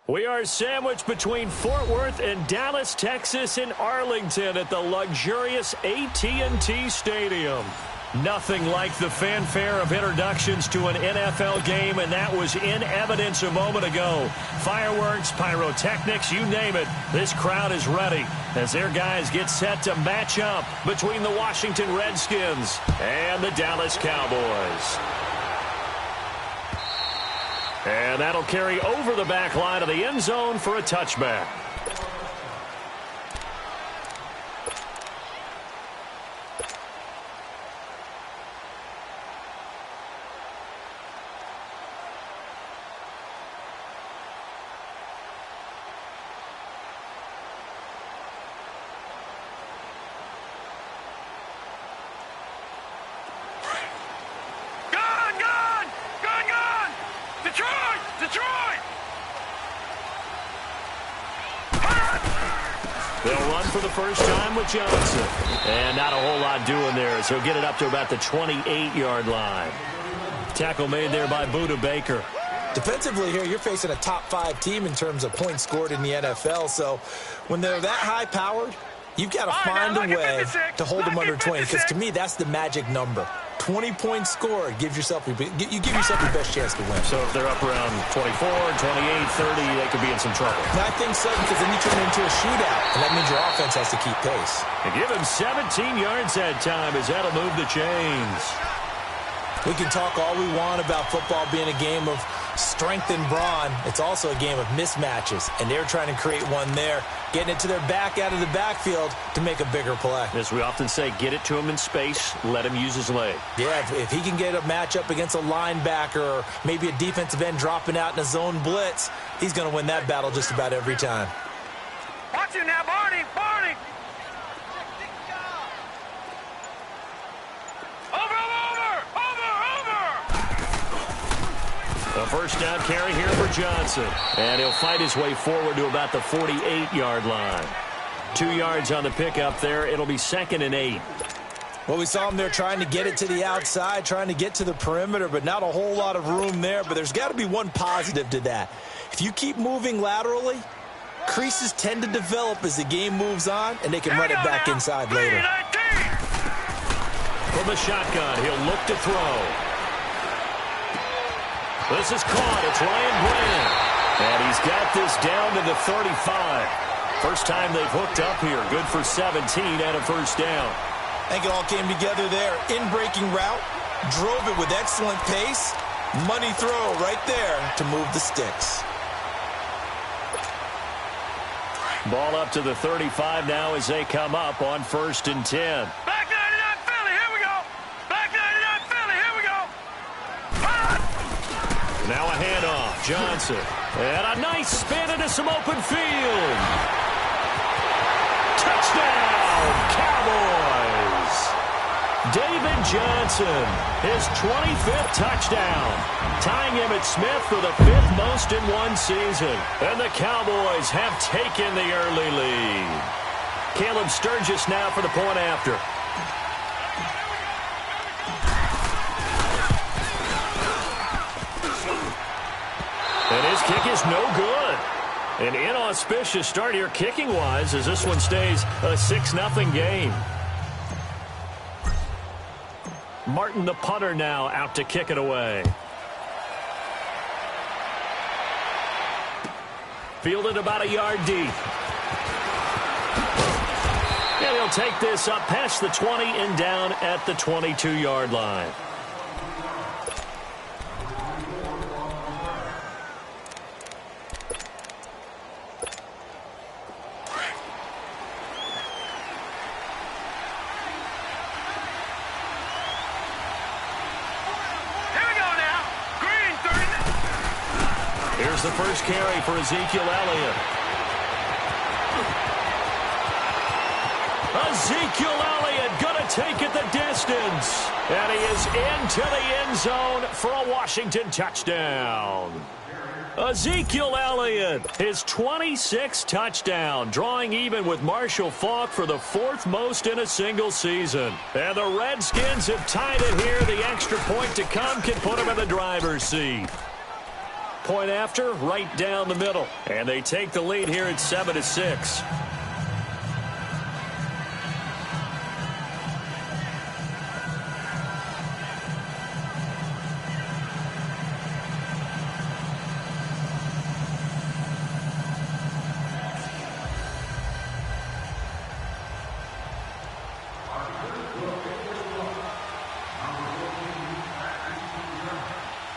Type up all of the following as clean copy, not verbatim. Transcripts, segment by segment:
We are sandwiched between Fort Worth and Dallas, Texas in Arlington at the luxurious AT&T Stadium. Nothing like the fanfare of introductions to an NFL game, and that was in evidence a moment ago. Fireworks, pyrotechnics, you name it. This crowd is ready as their guys get set to match up between the Washington Redskins and the Dallas Cowboys. And that'll carry over the back line of the end zone for a touchback. They'll run for the first time with Johnson. And not a whole lot doing there, so he'll get it up to about the 28-yard line. Tackle made there by Budda Baker. Defensively here, you're facing a top-5 team in terms of points scored in the NFL. So when they're that high-powered, you've got to find a way to hold them under 20. Because to me, that's the magic number. 20 points scored, you give yourself your best chance to win. So if they're up around 24, 28, 30, they could be in some trouble. And I think so, because then you turn it into a shootout, and that means your offense has to keep pace. And give him 17 yards that time as that'll move the chains. We can talk all we want about football being a game of strength and brawn. It's also a game of mismatches, and they're trying to create one there, getting it to their back out of the backfield to make a bigger play. As we often say, get it to him in space, let him use his leg. Yeah, if he can get a matchup against a linebacker or maybe a defensive end dropping out in a zone blitz, he's going to win that battle just about every time. Watch you now, Barney! Barney! A first down carry here for Johnson. And he'll fight his way forward to about the 48-yard line. 2 yards on the pickup there. It'll be 2nd and 8. Well, we saw him there trying to get it to the outside, trying to get to the perimeter, but not a whole lot of room there. But there's got to be one positive to that. If you keep moving laterally, creases tend to develop as the game moves on, and they can run it back inside later. From the shotgun, he'll look to throw. This is caught. It's Ryan Bland. And he's got this down to the 35. First time they've hooked up here. Good for 17 and a first down. I think it all came together there. In-breaking route. Drove it with excellent pace. Money throw right there to move the sticks. Ball up to the 35 now as they come up on 1st and 10. Back 99 Philly, here we go! Back 99 Philly, here we go! Now a handoff. Johnson. And a nice spin into some open field. Touchdown, Cowboys. David Johnson, his 25th touchdown, tying Emmitt Smith for the 5th most in one season. And the Cowboys have taken the early lead. Caleb Sturgis now for the point after. And his kick is no good. An inauspicious start here kicking-wise as this one stays a 6-0 game. Martin, the punter, now out to kick it away. Fielded about a yard deep. And he'll take this up past the 20 and down at the 22-yard line. The first carry for Ezekiel Elliott. Ezekiel Elliott going to take it the distance. And he is into the end zone for a Washington touchdown. Ezekiel Elliott, his 26th touchdown, drawing even with Marshall Faulk for the 4th most in a single season. And the Redskins have tied it here. The extra point to come can put him in the driver's seat. Point after, right down the middle. And they take the lead here at 7-6.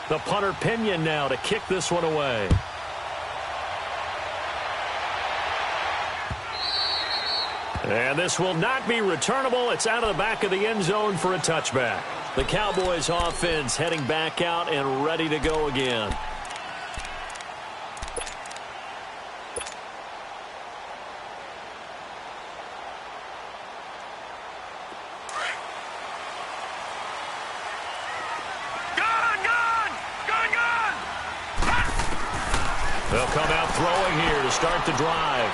The punter Pinion now to kick this one away. And this will not be returnable. It's out of the back of the end zone for a touchback. The Cowboys offense heading back out and ready to go again. They'll come out throwing here to start the drive.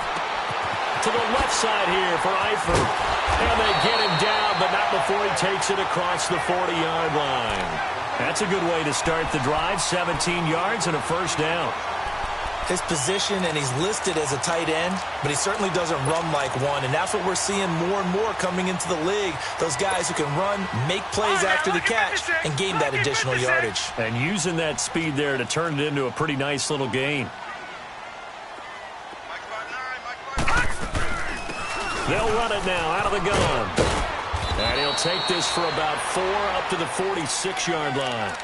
To the left side here for Eifert. And they get him down, but not before he takes it across the 40-yard line. That's a good way to start the drive. 17 yards and a first down. His position, and he's listed as a tight end, but he certainly doesn't run like one, and that's what we're seeing more and more coming into the league. Those guys who can run, make plays after the catch, and gain that additional yardage. And using that speed there to turn it into a pretty nice little gain. They'll run it now out of the gun. And he'll take this for about 4 up to the 46-yard line.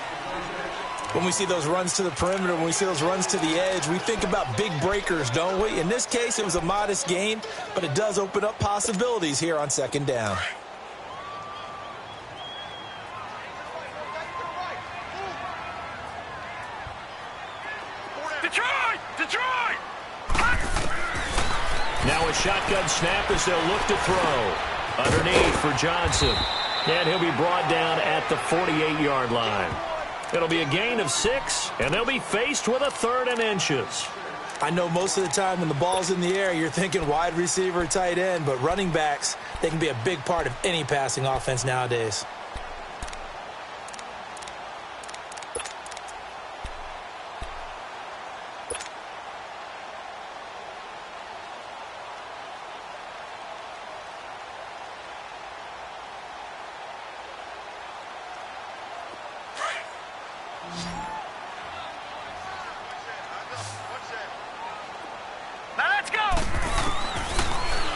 When we see those runs to the perimeter, when we see those runs to the edge, we think about big breakers, don't we? In this case, it was a modest gain, but it does open up possibilities here on second down. Detroit! Now a shotgun snap as they'll look to throw. Underneath for Johnson. And he'll be brought down at the 48-yard line. It'll be a gain of 6, and they'll be faced with a 3rd and inches. I know most of the time when the ball's in the air, you're thinking wide receiver, tight end, but running backs, they can be a big part of any passing offense nowadays.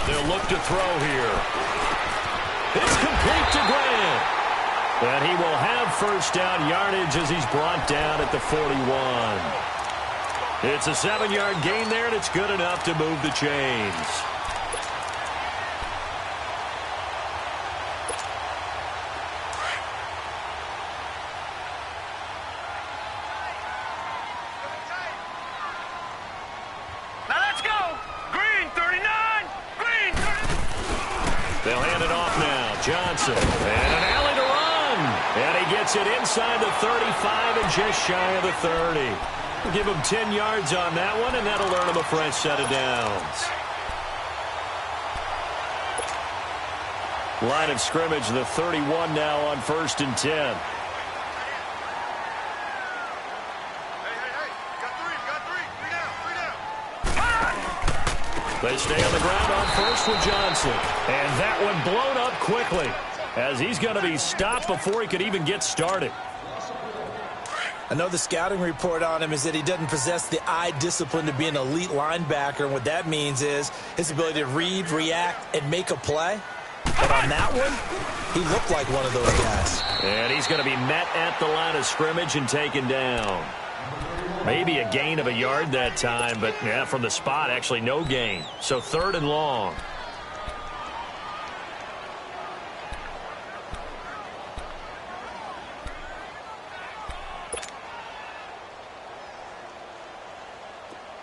They'll look to throw here. It's complete to Grant. And he will have first down yardage as he's brought down at the 41. It's a 7-yard gain there, and it's good enough to move the chains. They'll hand it off now. Johnson. And an alley to run. And he gets it inside the 35 and just shy of the 30. We'll give him 10 yards on that one, and that'll earn him a fresh set of downs. Line of scrimmage, the 31 now on 1st and 10. They stay on the ground on first with Johnson. And that one blown up quickly as he's going to be stopped before he could even get started. I know the scouting report on him is that he doesn't possess the eye discipline to be an elite linebacker. And what that means is his ability to read, react, and make a play. But on that one, he looked like one of those guys. And he's going to be met at the line of scrimmage and taken down. Maybe a gain of a yard that time, but yeah, from the spot, actually no gain. So 3rd and long.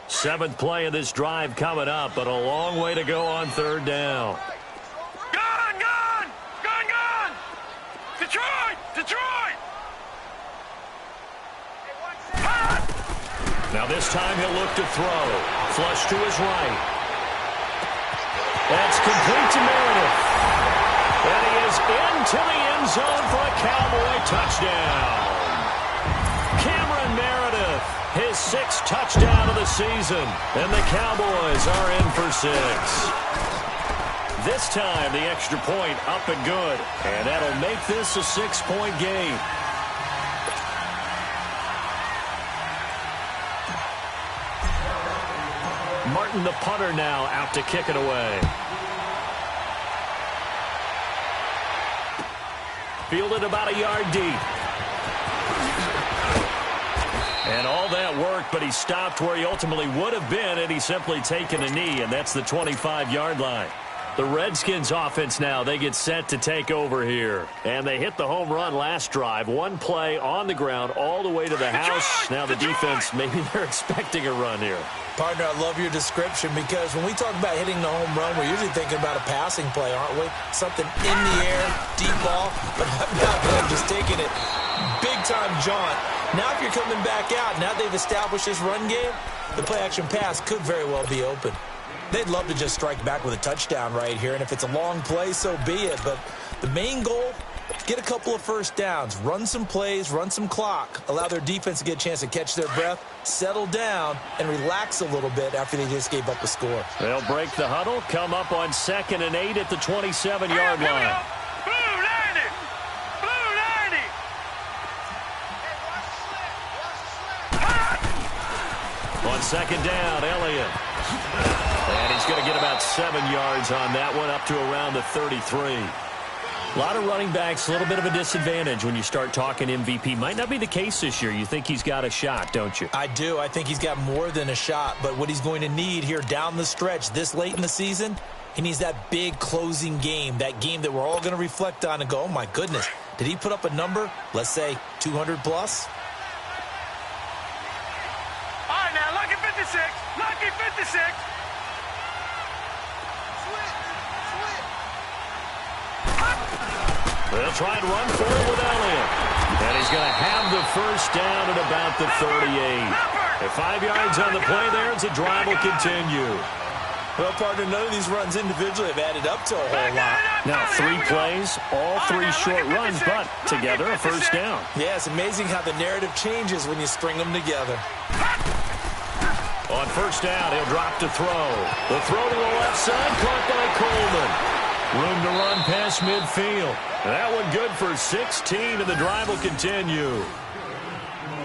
Seventh play of this drive coming up, but a long way to go on 3rd down. Gun! Detroit! Now this time he'll look to throw. Flush to his right. That's complete to Meredith. And he is into the end zone for a Cowboy touchdown. Cameron Meredith His sixth touchdown of the season, and the Cowboys are in for 6. This time, the extra point up and good, and that'll make this a 6-point game. Martin, the punter, now out to kick it away. Fielded about a yard deep. And all that worked, but he stopped where he ultimately would have been, and he's simply taken a knee, and that's the 25-yard line. The Redskins offense now, they get set to take over here. And they hit the home run last drive. One play on the ground all the way to the house. Now the defense, maybe they're expecting a run here. Partner, I love your description because when we talk about hitting the home run, we're usually thinking about a passing play, aren't we? Something in the air, deep ball, but not just taking it big-time jaunt. Now if you're coming back out, now they've established this run game, the play-action pass could very well be open. They'd love to just strike back with a touchdown right here, and if it's a long play, so be it. But the main goal, get a couple of first downs, run some plays, run some clock, allow their defense to get a chance to catch their breath, settle down, and relax a little bit after they just gave up a score. They'll break the huddle, come up on 2nd and 8 at the 27-yard line. Blue 90! Blue 90! On 2nd down, Elliott. And he's going to get about 7 yards on that one, up to around the 33. A lot of running backs, a little bit of a disadvantage when you start talking MVP. Might not be the case this year. You think he's got a shot, don't you? I do. I think he's got more than a shot. But what he's going to need here down the stretch this late in the season, he needs that big closing game, that game that we're all going to reflect on and go, oh, my goodness, did he put up a number, let's say 200 plus? All right, now, lucky 56. Lucky 56. They'll try and run for it with Elliott. And he's going to have the first down at about the 38. At 5 yards on the play there, as the drive will continue. Well, partner, none of these runs individually have added up to a whole lot. Now 3 plays, all 3 short runs, but together a first down. Yeah, it's amazing how the narrative changes when you string them together. On first down, he'll drop to throw. The throw to the left side, caught by Coleman. Room to run past midfield. That one good for 16, and the drive will continue.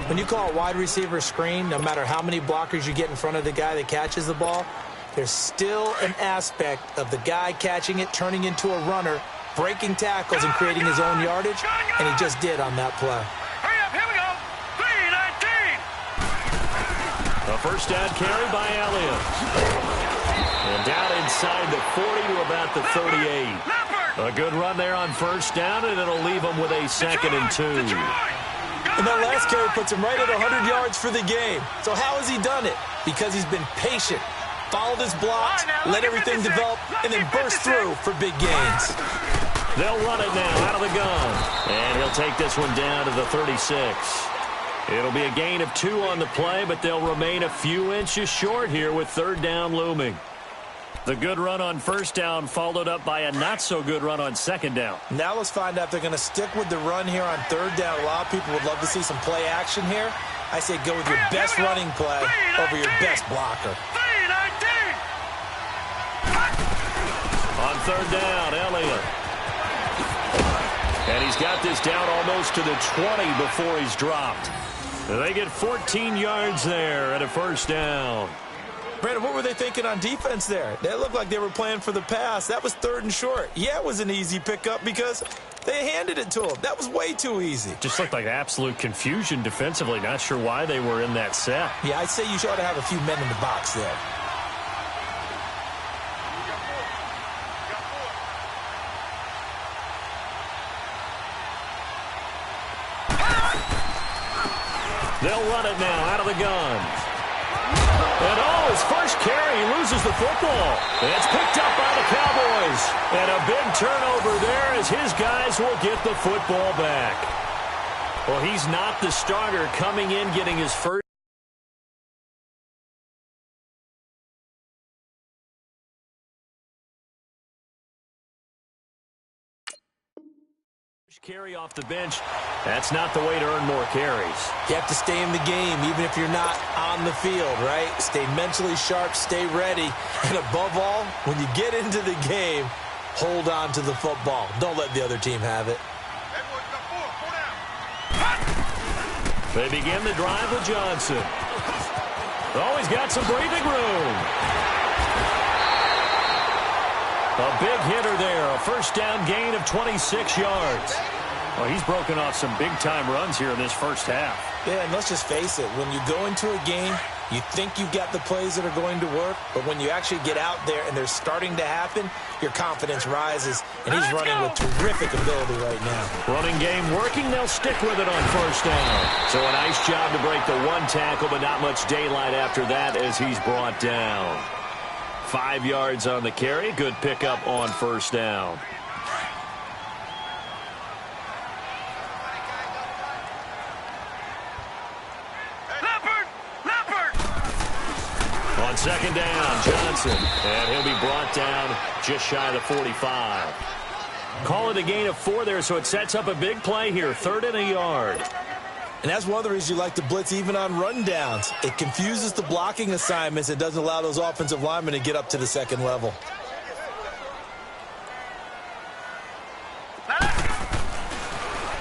When you call a wide receiver screen, no matter how many blockers you get in front of the guy that catches the ball, there's still an aspect of the guy catching it, turning into a runner, breaking tackles and creating his own yardage, and he just did on that play. Hurry up, here we go. 3-19. A first down carry by Elliott. And down inside the 40 to about the 38. A good run there on first down, and it'll leave him with a 2nd and 2. And that last carry puts him right at 100 yards for the game. So how has he done it? Because he's been patient, followed his blocks, let everything develop, and then burst through for big gains. They'll run it now out of the gun. And he'll take this one down to the 36. It'll be a gain of 2 on the play, but they'll remain a few inches short here with 3rd down looming. The good run on first down followed up by a not-so-good run on 2nd down. Now let's find out if they're going to stick with the run here on 3rd down. A lot of people would love to see some play action here. I say go with your best running play over your best blocker. 3-19. On 3rd down, Elliott. And he's got this down almost to the 20 before he's dropped. They get 14 yards there and a first down. Brandon, what were they thinking on defense there? They looked like they were playing for the pass. That was 3rd and short. Yeah, it was an easy pickup because they handed it to him. That was way too easy. Just looked like absolute confusion defensively. Not sure why they were in that set. Yeah, I'd say you ought to have a few men in the box there. They'll run it now out of the gun. And his first carry, he loses the football. And it's picked up by the Cowboys. And a big turnover there as his guys will get the football back. Well, he's not the starter coming in, getting his first carry off the bench. That's not the way to earn more carries. You have to stay in the game, even if you're not on the field, right? Stay mentally sharp, stay ready. And above all, when you get into the game, hold on to the football. Don't let the other team have it. They begin the drive with Johnson. Oh, he's got some breathing room. A big hitter there. A first down gain of 26 yards. Well, he's broken off some big-time runs here in this first half. Yeah, and let's just face it. When you go into a game, you think you've got the plays that are going to work, but when you actually get out there and they're starting to happen, your confidence rises, and he's running with terrific ability right now. Running game working. They'll stick with it on first down. So a nice job to break the one tackle, but not much daylight after that as he's brought down. 5 yards on the carry. Good pickup on first down. On second down, Johnson. And he'll be brought down just shy of the 45. Call it a gain of 4 there, so it sets up a big play here. 3rd and a yard. And that's one of the reasons you like to blitz even on rundowns. It confuses the blocking assignments. It doesn't allow those offensive linemen to get up to the second level.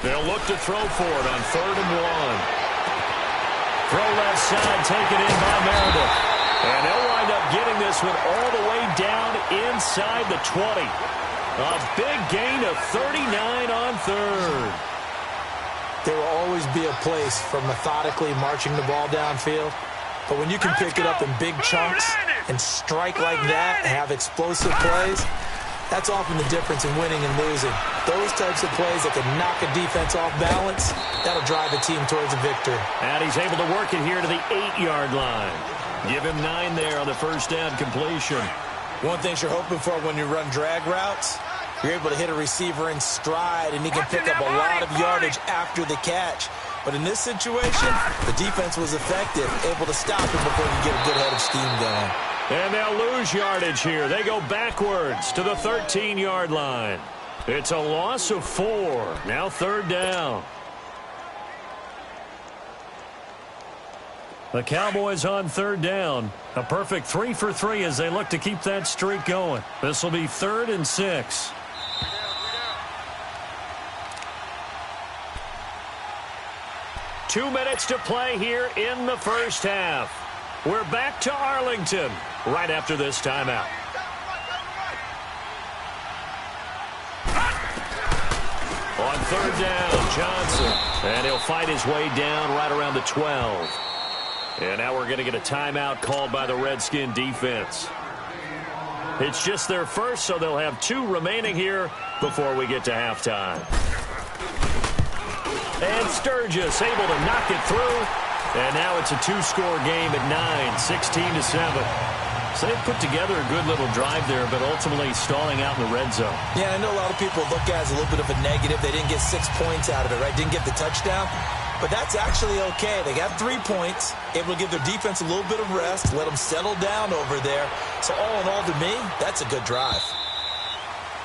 They'll look to throw for it on 3rd and 1. Throw left side, taken in by Meredith. And they'll wind up getting this one all the way down inside the 20. A big gain of 39 on 3rd. There will always be a place for methodically marching the ball downfield. But when you can pick it up in big chunks and strike like that and have explosive plays, that's often the difference in winning and losing. Those types of plays that can knock a defense off balance, that'll drive a team towards a victory. And he's able to work it here to the 8-yard line. Give him 9 there on the first down completion. One thing you're hoping for when you run drag routes, you're able to hit a receiver in stride, and he can pick up a lot of yardage after the catch. But in this situation, the defense was effective, able to stop him before he could get a good head of steam going. And they'll lose yardage here. They go backwards to the 13-yard line. It's a loss of 4. Now 3rd down. The Cowboys on 3rd down. A perfect 3 for 3 as they look to keep that streak going. This will be 3rd and 6. Two minutes to play here in the first half. We're back to Arlington right after this timeout. On 3rd down, Johnson. And he'll fight his way down right around the 12. And now we're going to get a timeout called by the Redskin defense. It's just their first, so they'll have 2 remaining here before we get to halftime. And Sturgis able to knock it through. And now it's a 2-score game at 9, 16-7. So they put together a good little drive there, but ultimately stalling out in the red zone. Yeah, I know a lot of people look at it as a little bit of a negative. They didn't get 6 points out of it, right? Didn't get the touchdown. But that's actually okay. They got 3 points, able to give their defense a little bit of rest, let them settle down over there. So all in all, to me, that's a good drive.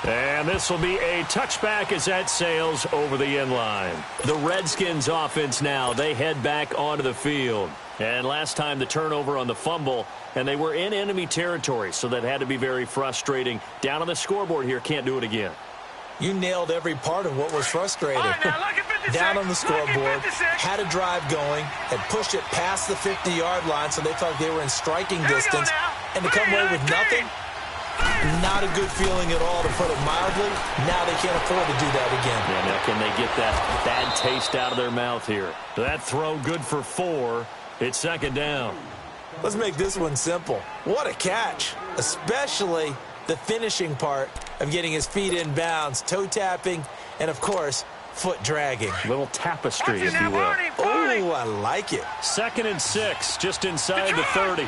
And this will be a touchback as that sails over the end line. The Redskins offense now, they head back onto the field. And last time the turnover on the fumble, and they were in enemy territory, so that had to be very frustrating. Down on the scoreboard here, can't do it again. You nailed every part of what was frustrating. Down on the scoreboard, had a drive going, had pushed it past the 50-yard line, so they thought they were in striking distance, and to come away with nothing, not a good feeling at all, to put it mildly. Now they can't afford to do that again. Yeah, now can they get that bad taste out of their mouth here? That throw good for 4. It's 2nd down. Let's make this one simple. What a catch, especially the finishing part of getting his feet in bounds, toe tapping, and, of course, foot dragging. Little tapestry, if you will. Oh, I like it. 2nd and 6, just inside the 30.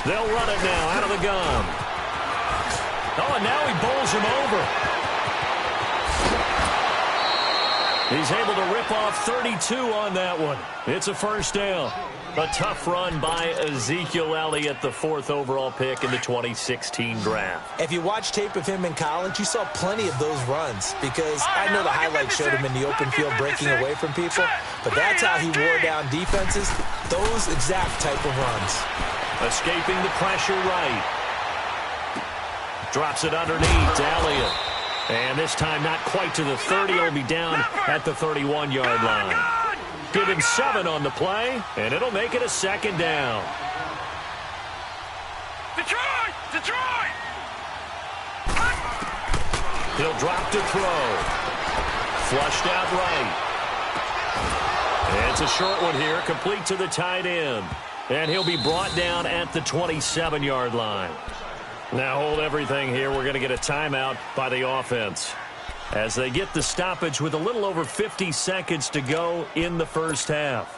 They'll run it now out of the gun. Oh, and now he bowls him over. He's able to rip off 32 on that one. It's a first down. A tough run by Ezekiel Elliott, the 4th overall pick in the 2016 draft. If you watch tape of him in college, you saw plenty of those runs because I know the highlights showed him in the open field breaking away from people, but that's how he wore down defenses, those exact type of runs. Escaping the pressure right. Drops it underneath to Elliott. And this time not quite to the 30. It'll be down at the 31-yard line. Give him 7 on the play, and it'll make it a second down. Detroit! Detroit! He'll drop to throw. Flushed out right. It's a short one here, complete to the tight end. And he'll be brought down at the 27-yard line. Now hold everything here. We're going to get a timeout by the offense as they get the stoppage with a little over 50 seconds to go in the first half.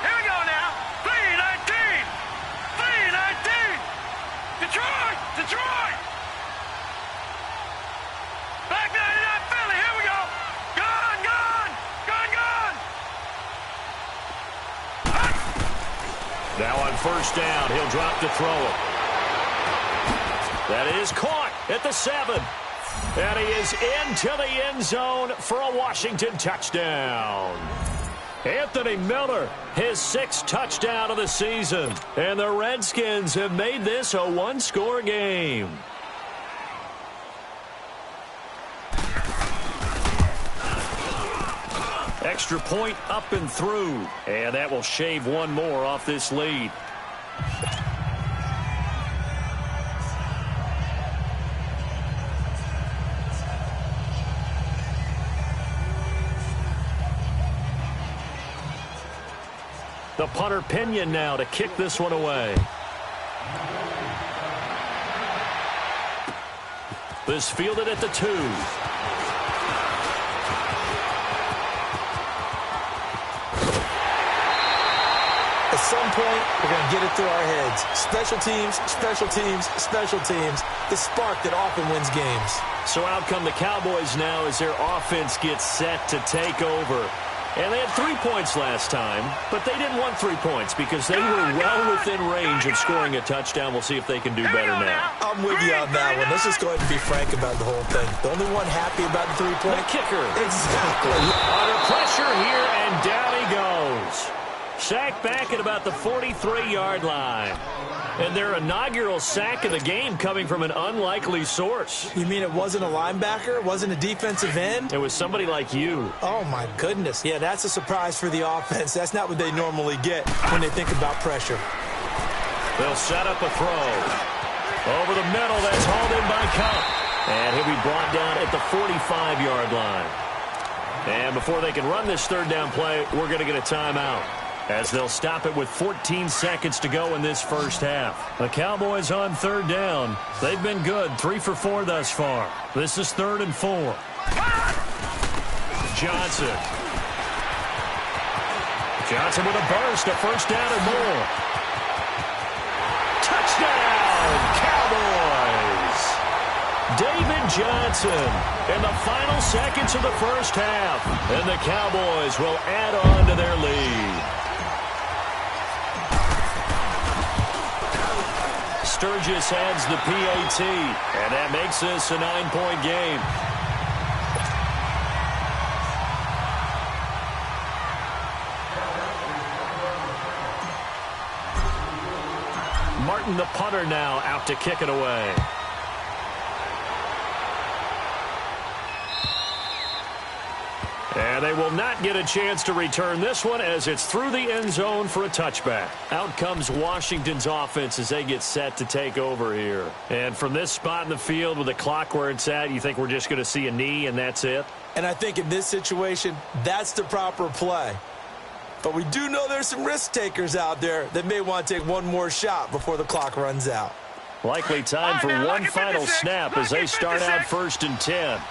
Here we go now. 3-19. 3-19. Detroit! Detroit! Back 99 Philly. Here we go. Gone, gone. Gone, gone. Now on first down, he'll drop to throw it. That is caught at the 7. And he is into the end zone for a Washington touchdown. Anthony Miller, his 6th touchdown of the season. And the Redskins have made this a one-score game. Extra point up and through. And that will shave one more off this lead. The punter Pinion now to kick this one away. This fielded at the 2. At some point, we're going to get it through our heads. Special teams, special teams, special teams. The spark that often wins games. So out come the Cowboys now as their offense gets set to take over. And they had 3 points last time, but they didn't want 3 points because they were well within range of scoring a touchdown. We'll see if they can do better now. I'm with you on that one. Let's just go ahead and be frank about the whole thing. The only one happy about the 3-point. The kicker. Exactly. Under pressure here, and down he goes. Sacked back at about the 43-yard line. And their inaugural sack of the game coming from an unlikely source. You mean it wasn't a linebacker? It wasn't a defensive end? It was somebody like you. Oh, my goodness. Yeah, that's a surprise for the offense. That's not what they normally get when they think about pressure. They'll set up a throw. Over the middle, that's hauled in by Kupp. And he'll be brought down at the 45-yard line. And before they can run this third down play, we're going to get a timeout, as they'll stop it with 14 seconds to go in this first half. The Cowboys on third down. They've been good, 3 for 4 thus far. This is 3rd and 4. Johnson. Johnson with a burst, a first down and more. Touchdown, Cowboys! David Johnson in the final seconds of the first half. And the Cowboys will add on to their lead. Sturgis adds the PAT, and that makes this a 9-point game. Martin, the punter, now out to kick it away. And they will not get a chance to return this one as it's through the end zone for a touchback. Out comes Washington's offense as they get set to take over here. And from this spot in the field with the clock where it's at, you think we're just going to see a knee and that's it? And I think in this situation, that's the proper play. But we do know there's some risk takers out there that may want to take one more shot before the clock runs out. Likely time for one final snap as they start out 1st and 10.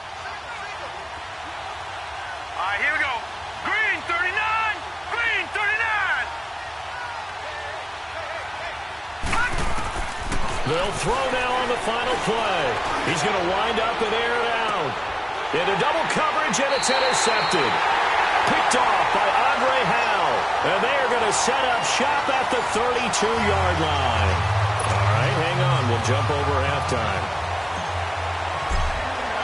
All right, here we go. Green 39. Green They'll throw now on the final play. He's going to wind up and air it out. Into double coverage, and it's intercepted. Picked off by Andre Howell. And they are going to set up shop at the 32-yard line. All right, hang on. We'll jump over halftime.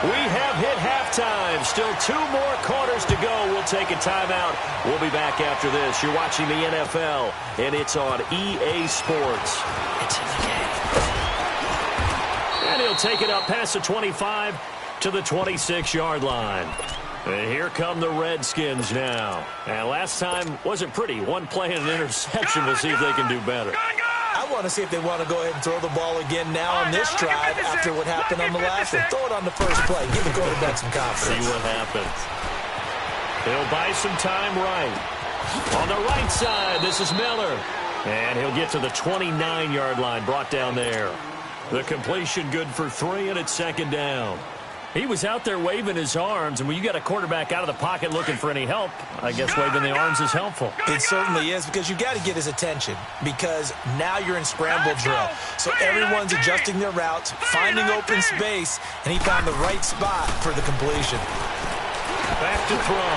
We have hit halftime. Still 2 more quarters to go. We'll take a timeout. We'll be back after this. You're watching the NFL, and it's on EA Sports. It's in the game. And he'll take it up past the 25 to the 26-yard line. And here come the Redskins now. And last time wasn't pretty. One play and an interception. We'll see if they can do better. I want to see if they want to go ahead and throw the ball again now on this drive after what happened on the last one. Throw it on the first play. Give the quarterback some confidence. See what happens. He'll buy some time right. On the right side, this is Miller. And he'll get to the 29-yard line, brought down there. The completion good for 3, and it's second down. He was out there waving his arms, and when you got a quarterback out of the pocket looking for any help, I guess waving the arms is helpful. It certainly is, because you got to get his attention, because now you're in scramble drill. So everyone's adjusting their routes, finding open space, and he found the right spot for the completion. Back to throw.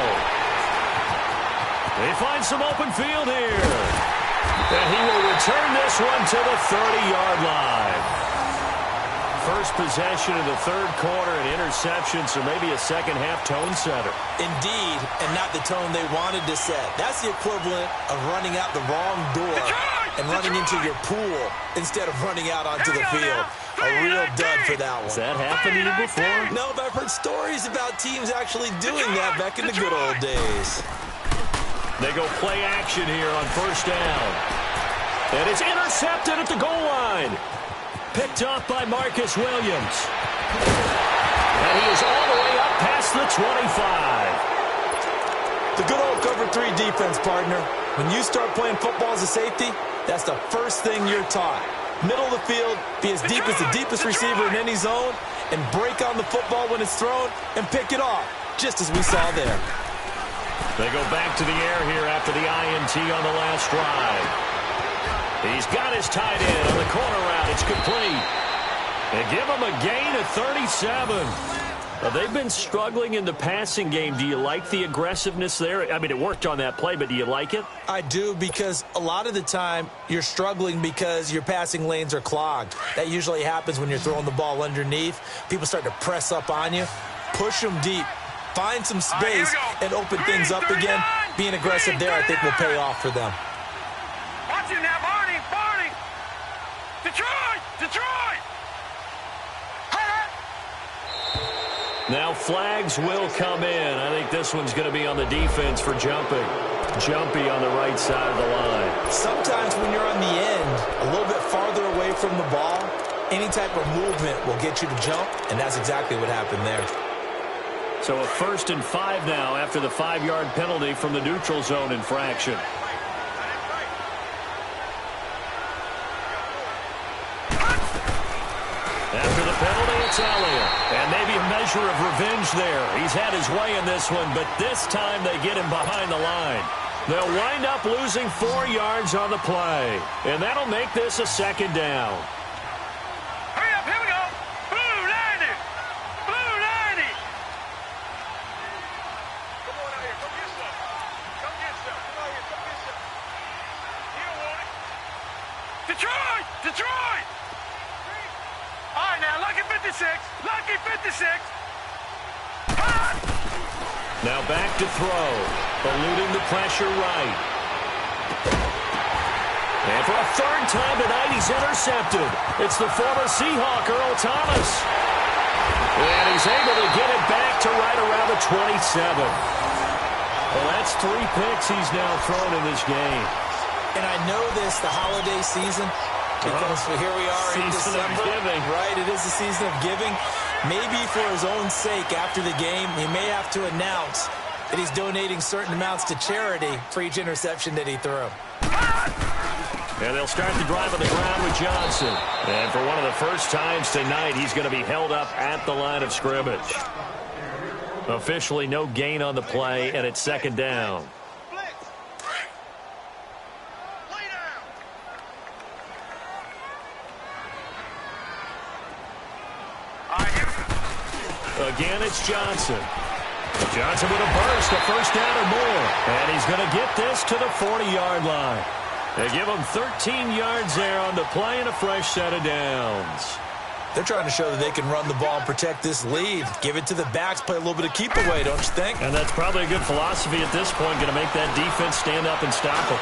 They find some open field here. And he will return this one to the 30-yard line. First possession of the third quarter, an interception, so maybe a second-half tone setter. Indeed, and not the tone they wanted to set. That's the equivalent of running out the wrong door and running into your pool instead of running out onto the field. A real dud for that one. Has that happened to you before? No, but I've heard stories about teams actually doing that back in the good old days. They go play action here on first down. And it's intercepted at the goal line. Picked up by Marcus Williams. And he is all the way up past the 25. The good old cover 3 defense, partner. When you start playing football as a safety, that's the first thing you're taught. Middle of the field, be as deep as the deepest receiver in any zone, and break on the football when it's thrown and pick it off, just as we saw there. They go back to the air here after the INT on the last drive. He's got his tight end on the corner route. It's complete. They give him a gain of 37. They've been struggling in the passing game. Do you like the aggressiveness there? I mean, it worked on that play, but do you like it? I do, because a lot of the time you're struggling because your passing lanes are clogged. That usually happens when you're throwing the ball underneath. People start to press up on you. Push them deep. Find some space and open things up again. Being aggressive there, I think, will pay off for them. Watch it now, Barney. Detroit! Now flags will come in. I think this one's going to be on the defense for jumping. Jumpy on the right side of the line. Sometimes when you're on the end, a little bit farther away from the ball, any type of movement will get you to jump, and that's exactly what happened there. So a 1st and 5 now after the 5-yard penalty from the neutral zone infraction. After the penalty, it's Elliott. And maybe a measure of revenge there. He's had his way in this one, but this time they get him behind the line. They'll wind up losing 4 yards on the play. And that'll make this a second down. Hurry up, here we go. Blue 90. Blue 90. Come on out here, come get some. Come get some. Come out here, come get some. You don't want it. Detroit! All right, now, lucky 56. Lucky 56. Now back to throw. Eluding the pressure right. And for a 3rd time tonight, he's intercepted. It's the former Seahawk, Earl Thomas. And he's able to get it back to right around the 27. Well, that's 3 picks he's now thrown in this game. And I know this, the holiday season, because here we are in December, right? It is the season of giving. Maybe for his own sake, after the game, he may have to announce that he's donating certain amounts to charity for each interception that he threw. And they'll start the drive on the ground with Johnson. And for one of the first times tonight, he's going to be held up at the line of scrimmage. Officially no gain on the play, and it's second down. Again, it's Johnson. Johnson with a burst, a first down or more. And he's going to get this to the 40-yard line. They give him 13 yards there on the play and a fresh set of downs. They're trying to show that they can run the ball and protect this lead. Give it to the backs, play a little bit of keep away, don't you think? And that's probably a good philosophy at this point, going to make that defense stand up and stop them.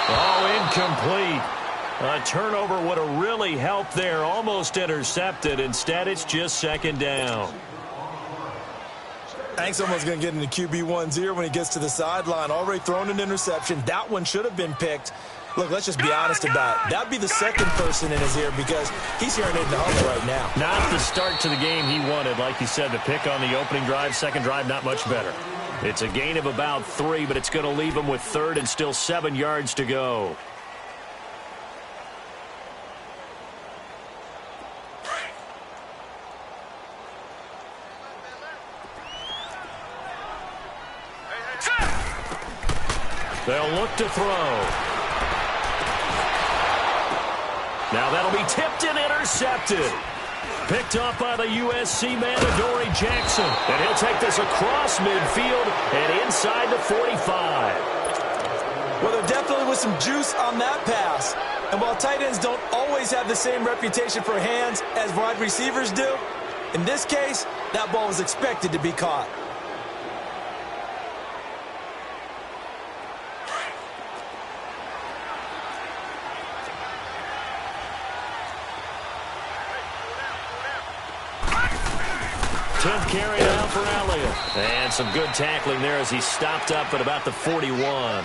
Oh, incomplete. A turnover would have really helped there, almost intercepted. Instead, it's just second down. I think someone's going to get into QB1-0 when he gets to the sideline. Already thrown an interception. That one should have been picked. Look, let's just be honest about it. That would be the second person in his ear because he's hearing it in the huddle right now. Not the start to the game he wanted. Like you said, the pick on the opening drive, second drive, not much better. It's a gain of about 3, but it's going to leave him with third and still 7 yards to go. They'll look to throw. Now that'll be tipped and intercepted. Picked off by the USC man, Adoree Jackson. And he'll take this across midfield and inside the 45. Well, there definitely was some juice on that pass. And while tight ends don't always have the same reputation for hands as wide receivers do, in this case, that ball was expected to be caught. Carry now for Elliott. And some good tackling there as he stopped up at about the 41.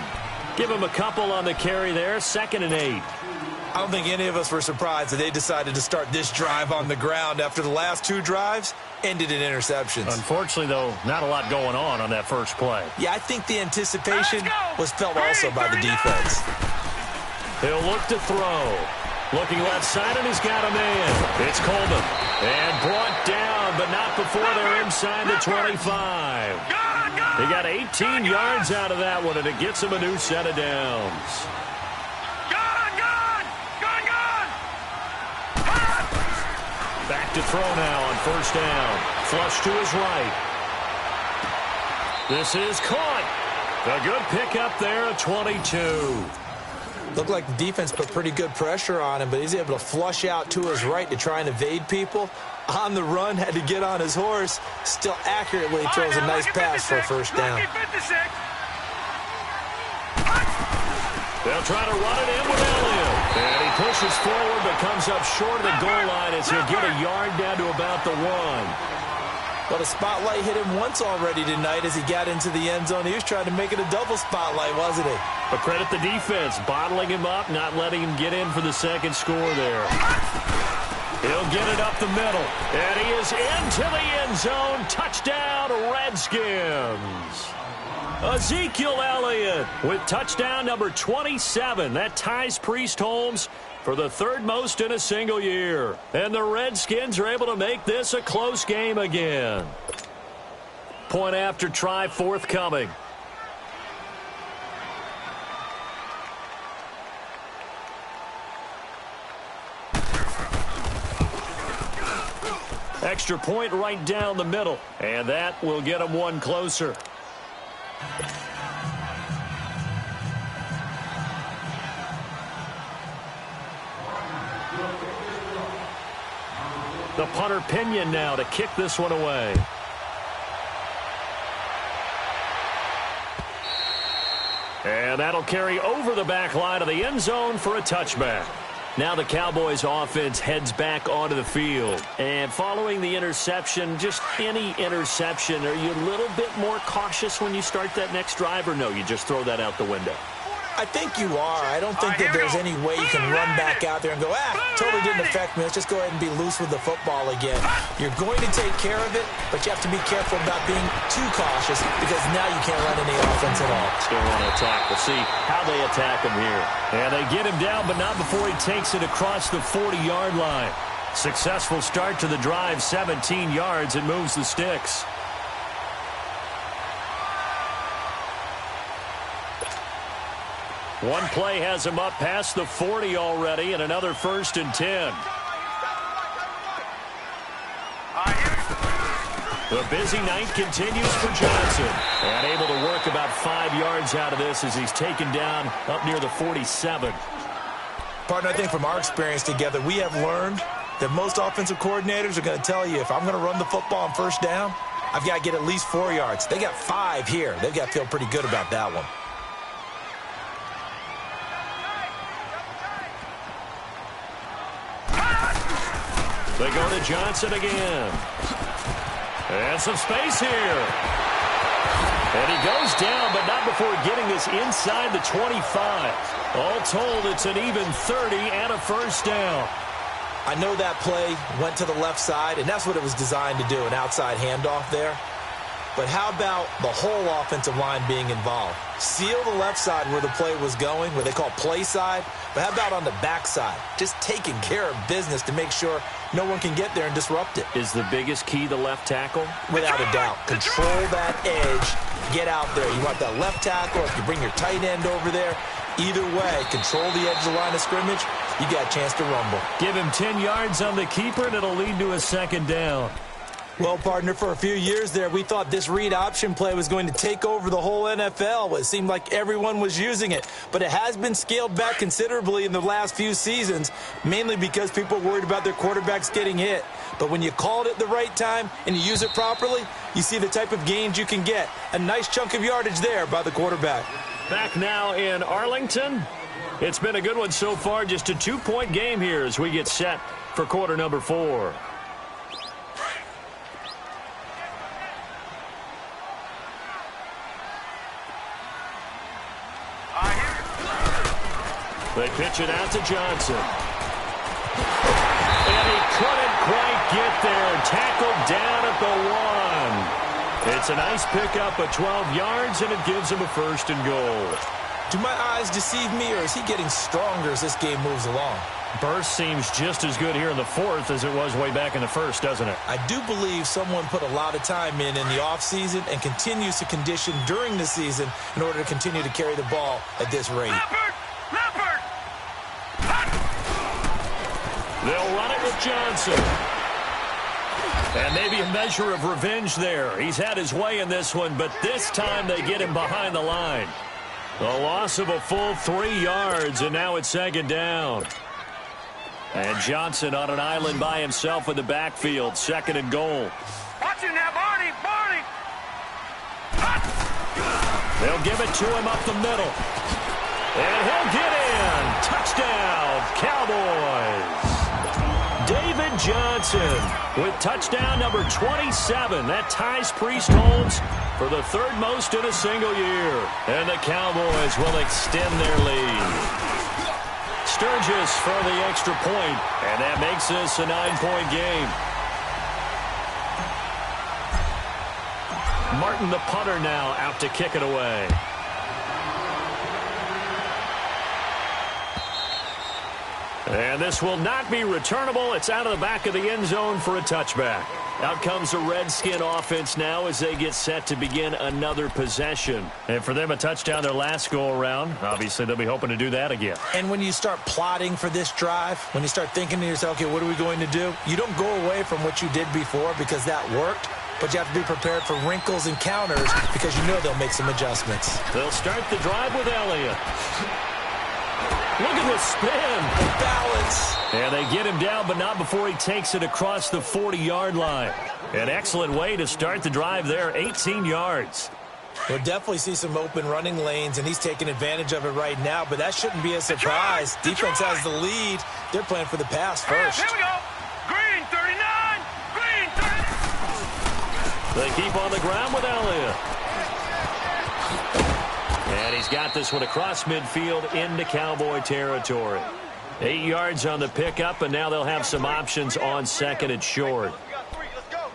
Give him a couple on the carry there, 2nd and 8. I don't think any of us were surprised that they decided to start this drive on the ground after the last 2 drives ended in interceptions. Unfortunately, though, not a lot going on that first play. Yeah, I think the anticipation was felt also by the defense. He'll look to throw. Looking left side, and he's got a man. It's Coleman. And brought down, but not before they're inside the 25. He got 18 yards out of that one, and it gets him a new set of downs. Back to throw now on first down. Flush to his right. This is caught. A good pickup there at 22. Looked like the defense put pretty good pressure on him, but he's able to flush out to his right to try and evade people. On the run, had to get on his horse. Still accurately throws a nice pass for a first down. They'll try to run it in with Elliott. And he pushes forward but comes up short of the goal line as he'll get a yard down to about the 1. Well, the spotlight hit him once already tonight as he got into the end zone. He was trying to make it a double spotlight, wasn't he? But credit the defense, bottling him up, not letting him get in for the second score there. He'll get it up the middle. And he is into the end zone. Touchdown, Redskins. Ezekiel Elliott with touchdown number 27. That ties Priest Holmes for the 3rd most in a single year. And the Redskins are able to make this a close game again. Point after try forthcoming. Extra point right down the middle. And that will get them one closer. The punter Pinion now to kick this one away. And that'll carry over the back line of the end zone for a touchback. Now the Cowboys offense heads back onto the field. And following the interception, just any interception, are you a little bit more cautious when you start that next drive, or no, you just throw that out the window? I think you are. I don't think that there's any way you can run back out there and go, totally didn't affect me. Let's just go ahead and be loose with the football again. You're going to take care of it, but you have to be careful about being too cautious because now you can't run any offense at all. Still want to attack. We'll see how they attack him here. And they get him down, but not before he takes it across the 40-yard line. Successful start to the drive, 17 yards, and moves the sticks. One play has him up past the 40 already, and another 1st and 10. The busy night continues for Johnson. And able to work about 5 yards out of this as he's taken down up near the 47. Partner, I think from our experience together, we have learned that most offensive coordinators are going to tell you, if I'm going to run the football on first down, I've got to get at least 4 yards. They got 5 here. They've got to feel pretty good about that one. They go to Johnson again. And some space here. And he goes down, but not before getting this inside the 25. All told, it's an even 30 and a first down. I know that play went to the left side, and that's what it was designed to do, an outside handoff there. But how about the whole offensive line being involved? Seal the left side where the play was going, what they call play side. But how about on the back side? Just taking care of business to make sure no one can get there and disrupt it. Is the biggest key the left tackle? Without a doubt. Control that edge. Get out there. You want that left tackle. If you bring your tight end over there, either way, control the edge of the line of scrimmage, you got a chance to rumble. Give him 10 yards on the keeper, and it'll lead to a second down. Well, partner, for a few years there, we thought this read option play was going to take over the whole NFL. It seemed like everyone was using it. But it has been scaled back considerably in the last few seasons, mainly because people are worried about their quarterbacks getting hit. But when you call it at the right time and you use it properly, you see the type of gains you can get. A nice chunk of yardage there by the quarterback. Back now in Arlington. It's been a good one so far. Just a 2-point game here as we get set for quarter number 4. They pitch it out to Johnson. And he couldn't quite get there. Tackled down at the 1. It's a nice pickup of 12 yards, and it gives him a first and goal. Do my eyes deceive me, or is he getting stronger as this game moves along? Burst seems just as good here in the 4th as it was way back in the 1st, doesn't it? I do believe someone put a lot of time in the offseason and continues to condition during the season in order to continue to carry the ball at this rate. Leopard! They'll run it with Johnson. And maybe a measure of revenge there. He's had his way in this one, but this time they get him behind the line. A loss of a full 3 yards, and now it's second down. And Johnson on an island by himself in the backfield, second and goal. Watch him now, Barney! They'll give it to him up the middle. And he'll get in. Touchdown, Cowboys. David Johnson with touchdown number 27. That ties Priest Holmes for the 3rd most in a single year. And the Cowboys will extend their lead. Sturgis for the extra point, and that makes this a 9-point game. Martin, the punter, now out to kick it away. And this will not be returnable. It's out of the back of the end zone for a touchback. Out comes the Redskin offense now as they get set to begin another possession. And for them, a touchdown their last go-around. Obviously, they'll be hoping to do that again. And when you start plotting for this drive, when you start thinking to yourself, okay, what are we going to do? You don't go away from what you did before because that worked. But you have to be prepared for wrinkles and counters because you know they'll make some adjustments. They'll start the drive with Elliott. Look at the spin. The balance. And they get him down, but not before he takes it across the 40-yard line. An excellent way to start the drive there, 18 yards. We'll definitely see some open running lanes, and he's taking advantage of it right now, but that shouldn't be a surprise. Defense has the lead. They're playing for the pass first. Here we go. Green 39. Green 39. They keep on the ground with Elliott. And he's got this one across midfield into Cowboy territory. 8 yards on the pickup, and now they'll have some options on second and short. We got 3. Let's go.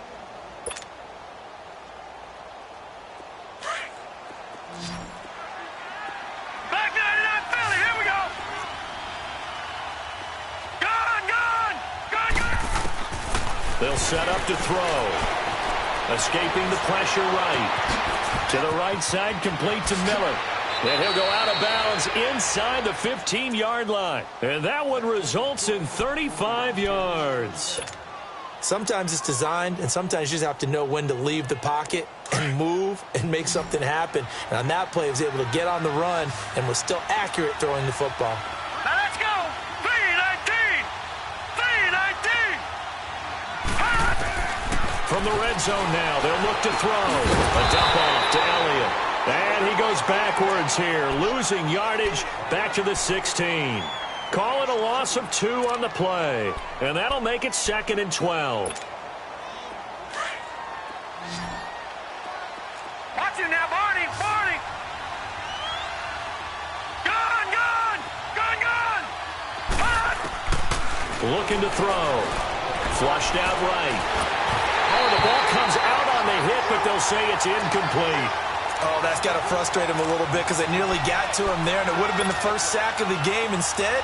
Back 99 Philly. Here we go. Gone. They'll set up to throw. Escaping the pressure right. To the right side, complete to Miller. And he'll go out of bounds inside the 15-yard line. And that one results in 35 yards. Sometimes it's designed, and sometimes you just have to know when to leave the pocket and move and make something happen. And on that play, he was able to get on the run and was still accurate throwing the football. Now let's go. 3-19. 3-19. From the red zone now, they'll look to throw. A dump off to Elliott. And he goes backwards here, losing yardage back to the 16. Call it a loss of 2 on the play. And that'll make it 2nd and 12. Watch it now, Barney. Barney. Gone. Looking to throw. Flushed out right. Oh, the ball comes out on the hit, but they'll say it's incomplete. Oh, that's got to frustrate him a little bit because they nearly got to him there, and it would have been the first sack of the game. Instead,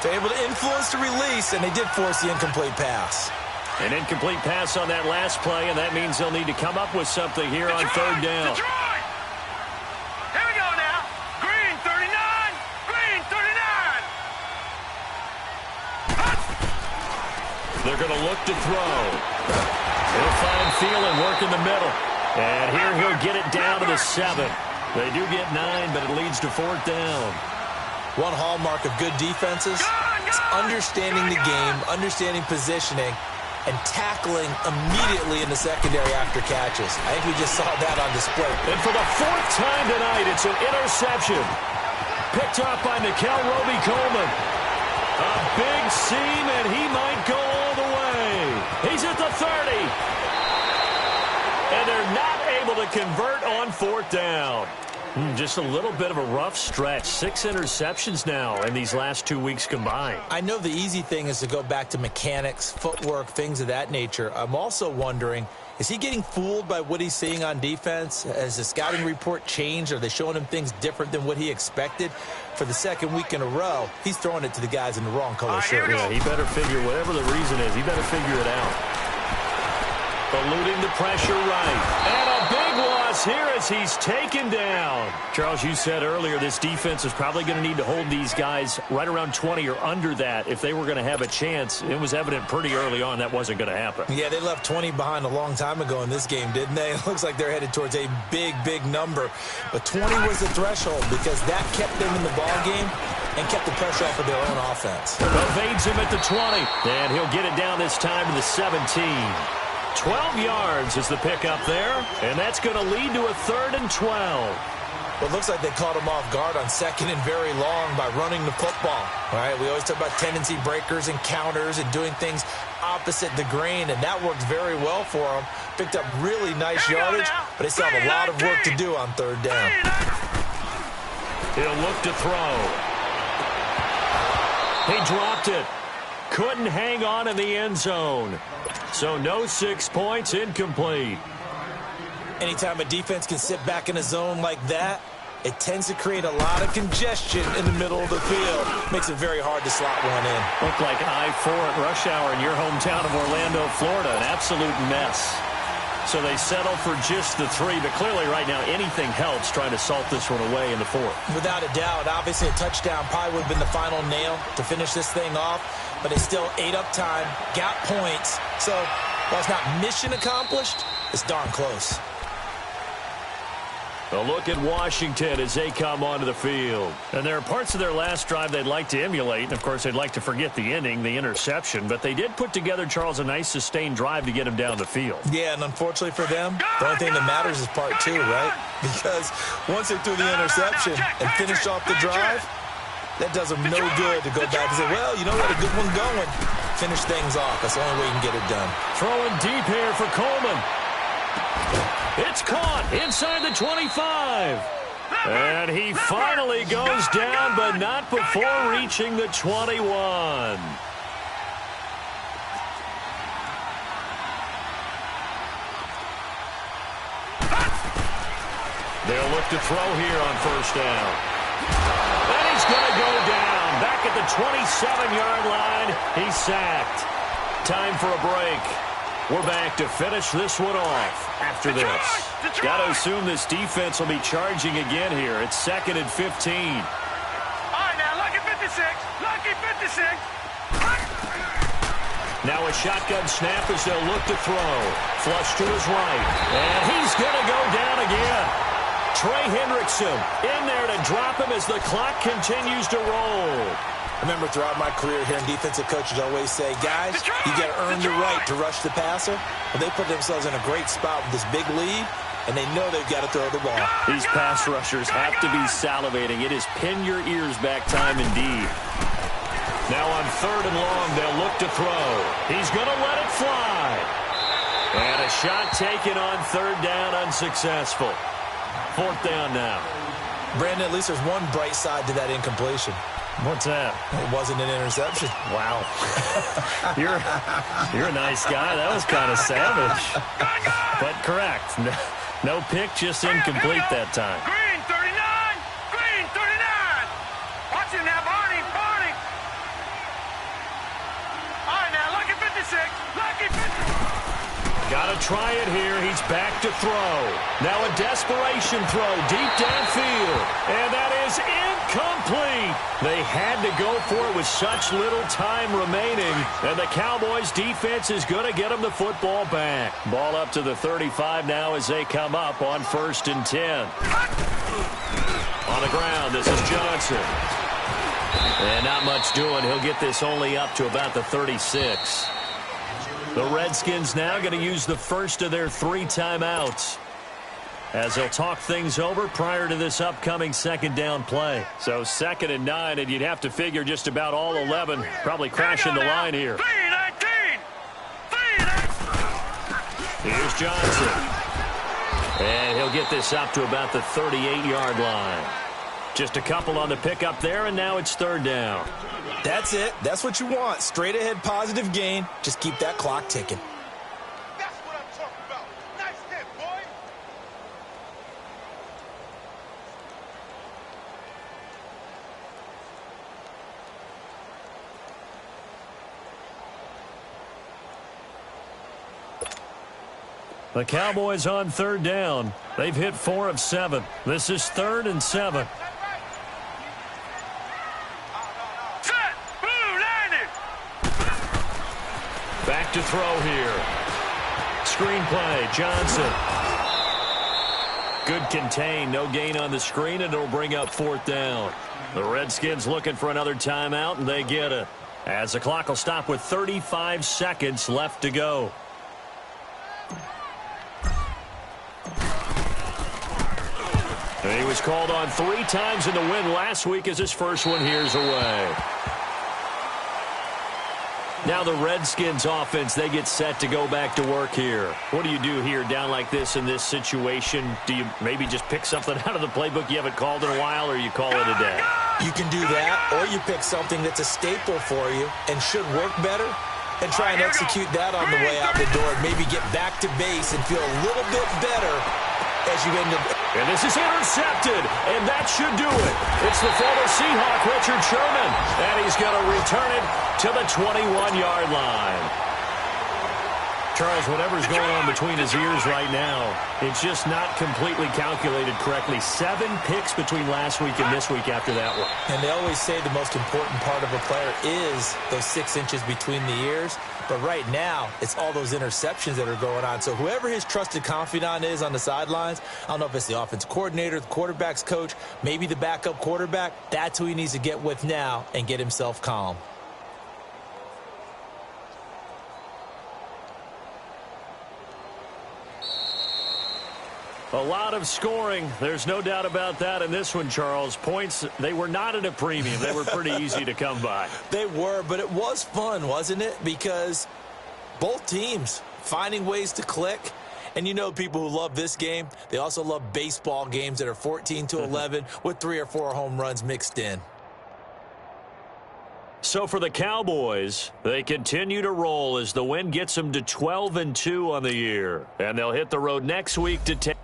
they're able to influence the release, and they did force the incomplete pass. An incomplete pass on that last play, and that means they'll need to come up with something here on 3rd down. Detroit. Here we go now. Green 39. Green 39. They're going to look to throw. He'll find Thielen work in the middle. And here he'll get it down to the 7. They do get 9, but it leads to 4th down. One hallmark of good defenses is understanding the game, understanding positioning, and tackling immediately in the secondary after catches. I think we just saw that on display. And for the 4th time tonight, it's an interception. Picked up by Nickel Roby-Coleman. A big seam, and he might go all the way. He's at the 30. And they're not able to convert on 4th down. Just a little bit of a rough stretch. 6 interceptions now in these last 2 weeks combined. I know the easy thing is to go back to mechanics, footwork, things of that nature. I'm also wondering, is he getting fooled by what he's seeing on defense? Has the scouting report changed? Are they showing him things different than what he expected? For the 2nd week in a row, he's throwing it to the guys in the wrong color shirt. Yeah, he better figure, whatever the reason is, he better figure it out. Eluding the pressure right. And a big loss here as he's taken down. Charles, you said earlier this defense is probably going to need to hold these guys right around 20 or under that if they were going to have a chance. It was evident pretty early on that wasn't going to happen. Yeah, they left 20 behind a long time ago in this game, didn't they? It looks like they're headed towards a big, big number. But 20 was the threshold because that kept them in the ball game and kept the pressure off of their own offense. Evades him at the 20. And he'll get it down this time to the 17. 12 yards is the pickup there, and that's going to lead to a 3rd and 12. Well, it looks like they caught him off guard on 2nd and very long by running the football. All right, we always talk about tendency breakers and counters and doing things opposite the grain, and that worked very well for them. Picked up really nice yardage, but they still have a lot of work to do on 3rd down. He'll look to throw. He dropped it. Couldn't hang on in the end zone. So no 6 points, incomplete. Anytime a defense can sit back in a zone like that, it tends to create a lot of congestion in the middle of the field. Makes it very hard to slot one in. Looked like I-4 at rush hour in your hometown of Orlando, Florida. An absolute mess. So they settle for just the 3, but clearly right now anything helps trying to salt this one away in the 4th. Without a doubt, obviously a touchdown probably would have been the final nail to finish this thing off, but it still ate up time, got points. So while it's not mission accomplished, it's darn close. A look at Washington as they come onto the field. And there are parts of their last drive they'd like to emulate. And, of course, they'd like to forget the ending, the interception. But they did put together, Charles, a nice sustained drive to get him down the field. Yeah, and unfortunately for them, the only thing that matters is part 2, right? Because once they threw the interception and finished off the drive, that does them no good to go back and say, well, you know what, a good one going. Finish things off. That's the only way you can get it done. Throwing deep here for Coleman. It's caught inside the 25. And he finally goes down, but not before reaching the 21. They'll look to throw here on 1st down. And he's going to go down. Back at the 27-yard line, he's sacked. Time for a break. We're back to finish this one off after this. Got to assume this defense will be charging again here. It's 2nd and 15. All right, now, lucky 56. Lucky 56. Now a shotgun snap as they'll look to throw. Flush to his right. And he's going to go down again. Trey Hendrickson in there to drop him as the clock continues to roll. I remember throughout my career hearing defensive coaches always say, guys, you got to earn the right to rush the passer. Well, they put themselves in a great spot with this big lead, and they know they've got to throw the ball. These pass rushers have to be salivating. It is pin your ears back time indeed. Now on 3rd and long, they'll look to throw. He's going to let it fly. And a shot taken on 3rd down, unsuccessful. 4th down now. Brandon, at least there's one bright side to that incompletion. What's that? It wasn't an interception. Wow. You're a nice guy. That was kind of savage. But correct. No pick, just incomplete that time. Green 39. Green 39. Watch him now, Barney. Barney. All right, now, lucky 56. Lucky 56. Got to try it here. He's back to throw. Now a desperation throw deep downfield. And that is incomplete. They had to go for it with such little time remaining. And the Cowboys defense is going to get them the football back. Ball up to the 35 now as they come up on 1st and 10. On the ground, this is Johnson. And not much doing. He'll get this only up to about the 36. The Redskins now going to use the first of their 3 timeouts as they'll talk things over prior to this upcoming 2nd down play. So 2nd and 9, and you'd have to figure just about all 11 probably crashing the line here. 319. 319. Here's Johnson. And he'll get this up to about the 38-yard line. Just a couple on the pickup there, and now it's 3rd down. That's it. That's what you want. Straight ahead positive gain. Just keep that clock ticking. That's what I'm talking about. Nice hit, boy. The Cowboys on 3rd down. They've hit 4 of 7. This is 3rd and 7. Set. Blue landed. Back to throw here. Screenplay, Johnson. Good contain, no gain on the screen, and it'll bring up 4th down. The Redskins looking for another timeout, and they get it. As the clock will stop with 35 seconds left to go. And he was called on 3 times in the win last week as his first one here's away. Now the Redskins offense, they get set to go back to work here. What do you do here down like this in this situation? Do you maybe just pick something out of the playbook you haven't called in a while, or you call it a day? You can do that, or you pick something that's a staple for you and should work better and try and execute that on the way out the door and maybe get back to base and feel a little bit better as you end up. And this is intercepted, and that should do it. It's the former Seahawk, Richard Sherman, and he's going to return it to the 21-yard line. Charles, whatever's going on between his ears right now, it's just not completely calculated correctly. 7 picks between last week and this week after that one. And they always say the most important part of a player is those 6 inches between the ears. But right now, it's all those interceptions that are going on. So whoever his trusted confidant is on the sidelines, I don't know if it's the offense coordinator, the quarterback's coach, maybe the backup quarterback, that's who he needs to get with now and get himself calm. A lot of scoring. There's no doubt about that in this one, Charles. Points, they were not at a premium. They were pretty easy to come by. They were, but it was fun, wasn't it? Because both teams finding ways to click. And you know people who love this game, they also love baseball games that are 14-11 with 3 or 4 home runs mixed in. So for the Cowboys, they continue to roll as the win gets them to 12-2 on the year. And they'll hit the road next week to take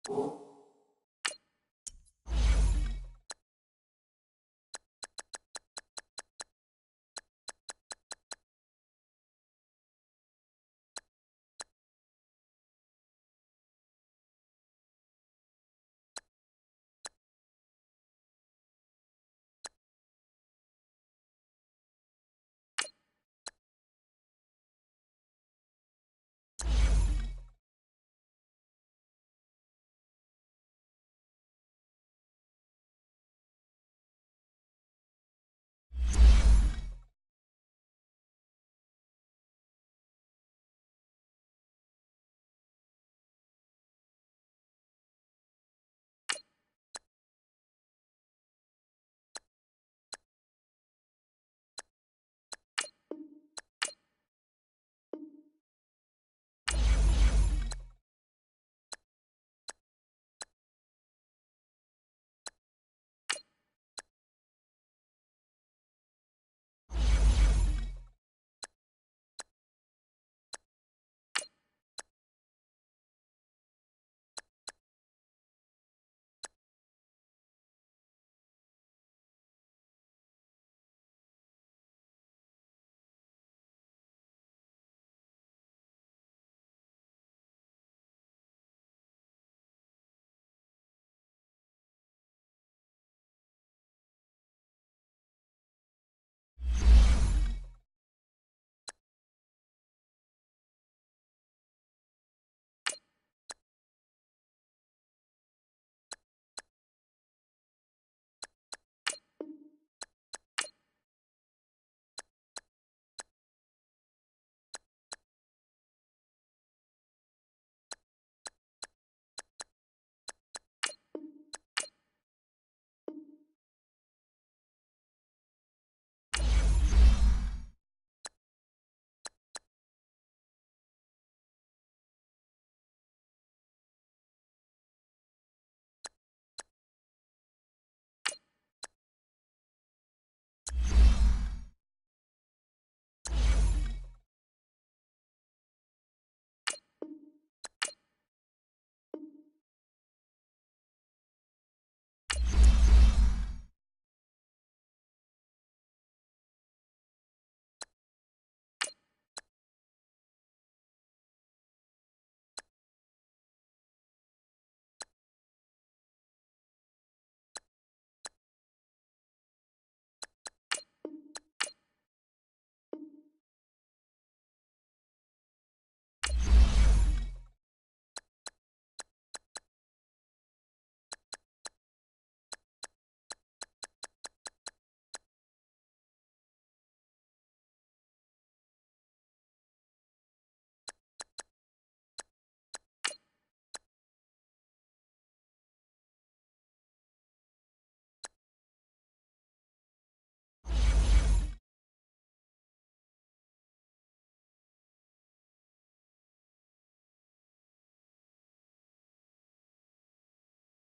you.